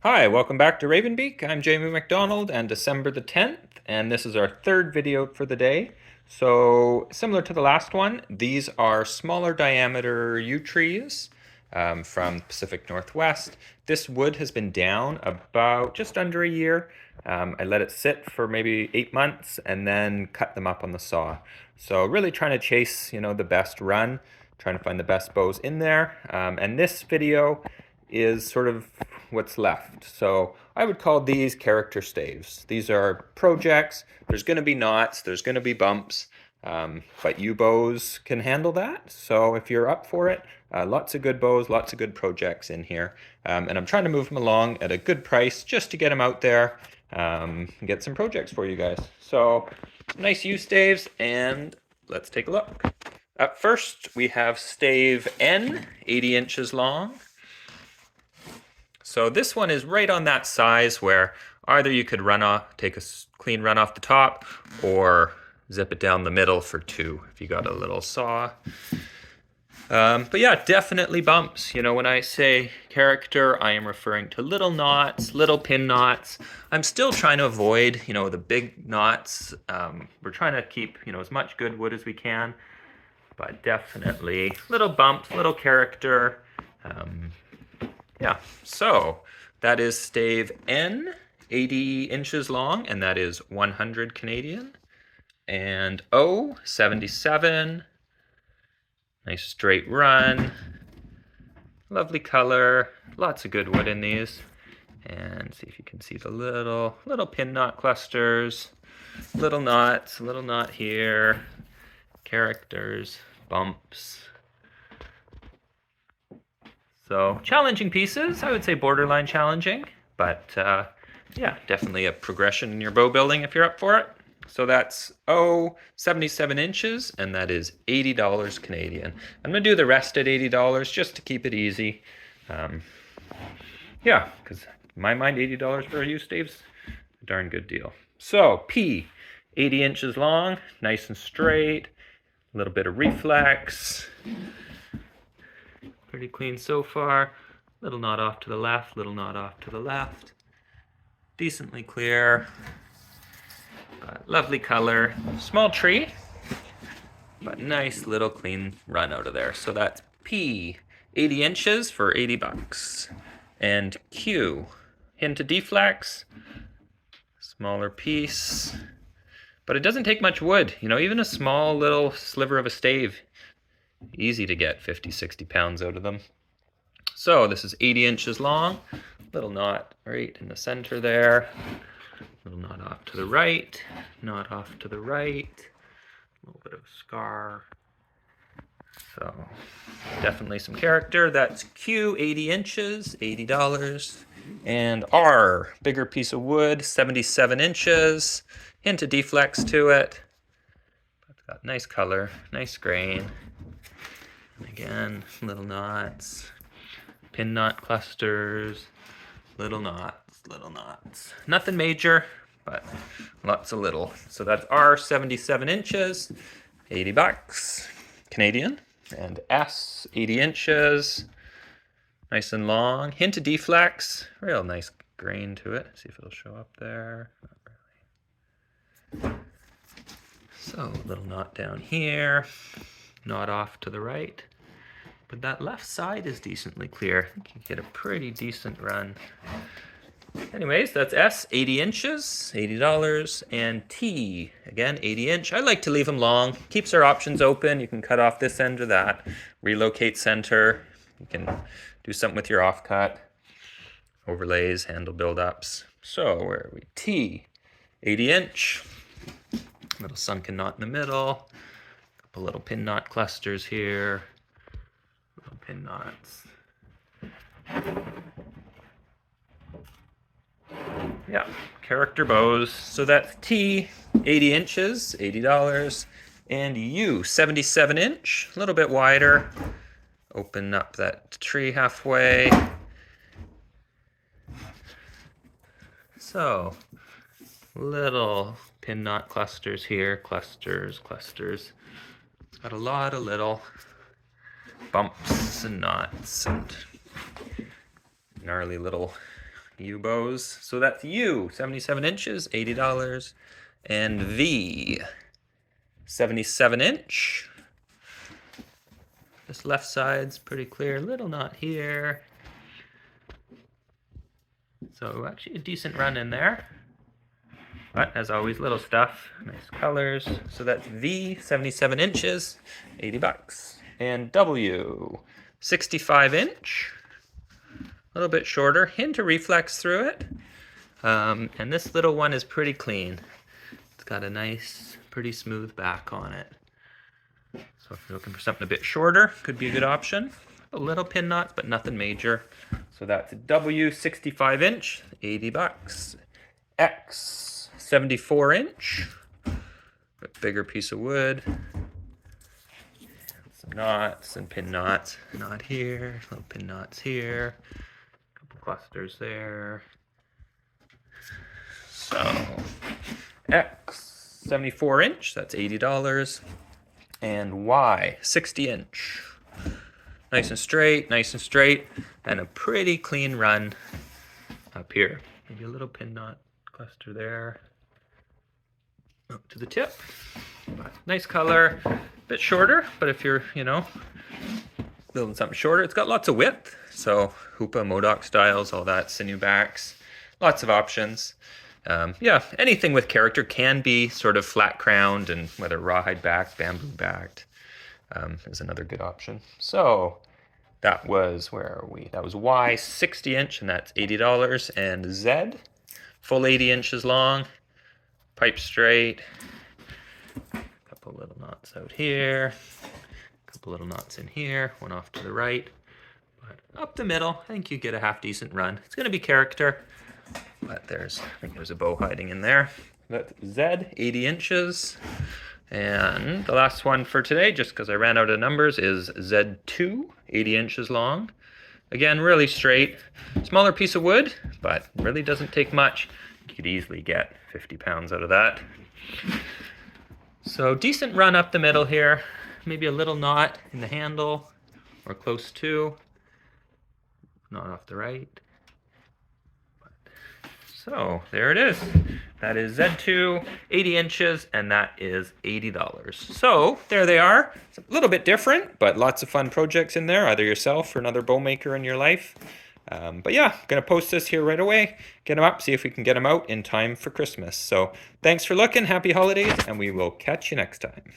Hi, welcome back to Ravenbeak. I'm Jamie McDonald and December the 10th, and this is our third video for the day. So, similar to the last one, these are smaller diameter yew trees from the Pacific Northwest. This wood has been down about just under a year. I let it sit for maybe 8 months and then cut them up on the saw. So really trying to chase, the best run, trying to find the best bows in there. And this video is sort of what's left. So I would call these character staves. These are projects. There's going to be knots, there's going to be bumps, but yew bows can handle that. So if you're up for it, lots of good bows, lots of good projects in here. And I'm trying to move them along at a good price just to get them out there and get some projects for you guys. So nice yew staves, and let's take a look. Up first, we have stave N, 80 inches long. So this one is right on that size where either you could take a clean run off the top, or zip it down the middle for 2 if you got a little saw. But yeah, definitely bumps. When I say character, I am referring to little knots, little pin knots. I'm still trying to avoid, the big knots. We're trying to keep, as much good wood as we can, but definitely little bumps, little character. Yeah, so that is stave N, 80 inches long, and that is 100 Canadian. And O, 77. Nice straight run. Lovely color. Lots of good wood in these. And see if you can see the little pin knot clusters. Little knots, a little knot here. Characters, bumps. So challenging pieces, I would say borderline challenging, but yeah, definitely a progression in your bow building if you're up for it. So that's 77 inches, and that is $80 Canadian. I'm gonna do the rest at $80 just to keep it easy. Yeah, because in my mind, $80 for a yew stave's a darn good deal. So P, 80 inches long, nice and straight, a little bit of reflex. Pretty clean so far. Little knot off to the left, little knot off to the left. Decently clear. Lovely color. Small tree, but nice little clean run out of there. So that's P, 80 inches for $80. And Q, hint of deflex, smaller piece. But it doesn't take much wood. Even a small little sliver of a stave, easy to get 50, 60 pounds out of them. So this is 80 inches long. Little knot right in the center there. Little knot off to the right. Knot off to the right. A little bit of a scar. So definitely some character. That's Q, 80 inches, $80. And R, bigger piece of wood, 77 inches. Hint of deflex to it. It's got nice color, nice grain. And again, little knots, pin knot clusters, little knots, little knots. Nothing major, but lots of little. So that's R, 77 inches, $80 Canadian. And S, 80 inches, nice and long. Hint of deflex, real nice grain to it. See if it'll show up there. Not really. So a little knot down here. Knot off to the right, but that left side is decently clear. I think you get a pretty decent run. Anyways, that's S, 80 inches, $80, and T, again, 80 inch. I like to leave them long. Keeps our options open. You can cut off this end or that. Relocate center. You can do something with your offcut. Overlays, handle buildups. So where are we? T, 80 inch. Little sunken knot in the middle. A little pin knot clusters here, little pin knots. Yeah, character bows. So that's T, 80 inches, $80, and U, 77 inch, a little bit wider. Open up that tree halfway. So, little pin knot clusters here, clusters. Got a lot of little bumps and knots and gnarly little U bows. So that's U, 77 inches, $80. And V, 77 inch. This left side's pretty clear, little knot here. So actually a decent run in there. But as always, little stuff, nice colors. So that's V, 77 inches, $80. And W, 65 inch, a little bit shorter, hint of reflex through it. And this little one is pretty clean. It's got a nice, pretty smooth back on it. So if you're looking for something a bit shorter, could be a good option. A little pin knots, but nothing major. So that's W, 65 inch, $80. X, 74 inch, a bigger piece of wood. Some knots and pin knots. Knot here, little pin knots here. A couple clusters there. So, X, 74 inch, that's $80. And Y, 60 inch. Nice and straight, and a pretty clean run up here. Maybe a little pin knot cluster there. Up to the tip. But nice color, a bit shorter, but if you're, building something shorter, it's got lots of width. So Hoopa, Modoc styles, all that, sinew backs, lots of options. Yeah, anything with character can be sort of flat crowned, and whether rawhide backed, bamboo backed is another good option. So that was, where are we? That was Y, 60 inch, and that's $80. And Z, full 80 inches long, pipe straight, a couple little knots out here, a couple little knots in here, one off to the right. But up the middle, I think you get a half decent run. It's going to be character, but I think there's a bow hiding in there. That's Z, 80 inches. And the last one for today, just because I ran out of numbers, is Z2, 80 inches long. Again, really straight. Smaller piece of wood, but really doesn't take much. You could easily get 50 pounds out of that. So decent run up the middle here. Maybe a little knot in the handle, or close to. Knot off the right. So there it is. That is Z2, 80 inches, and that is $80. So there they are. It's a little bit different, but lots of fun projects in there, either yourself or another bow maker in your life. But yeah, I'm going to post this here right away, get them up, see if we can get them out in time for Christmas. So thanks for looking, happy holidays, and we will catch you next time.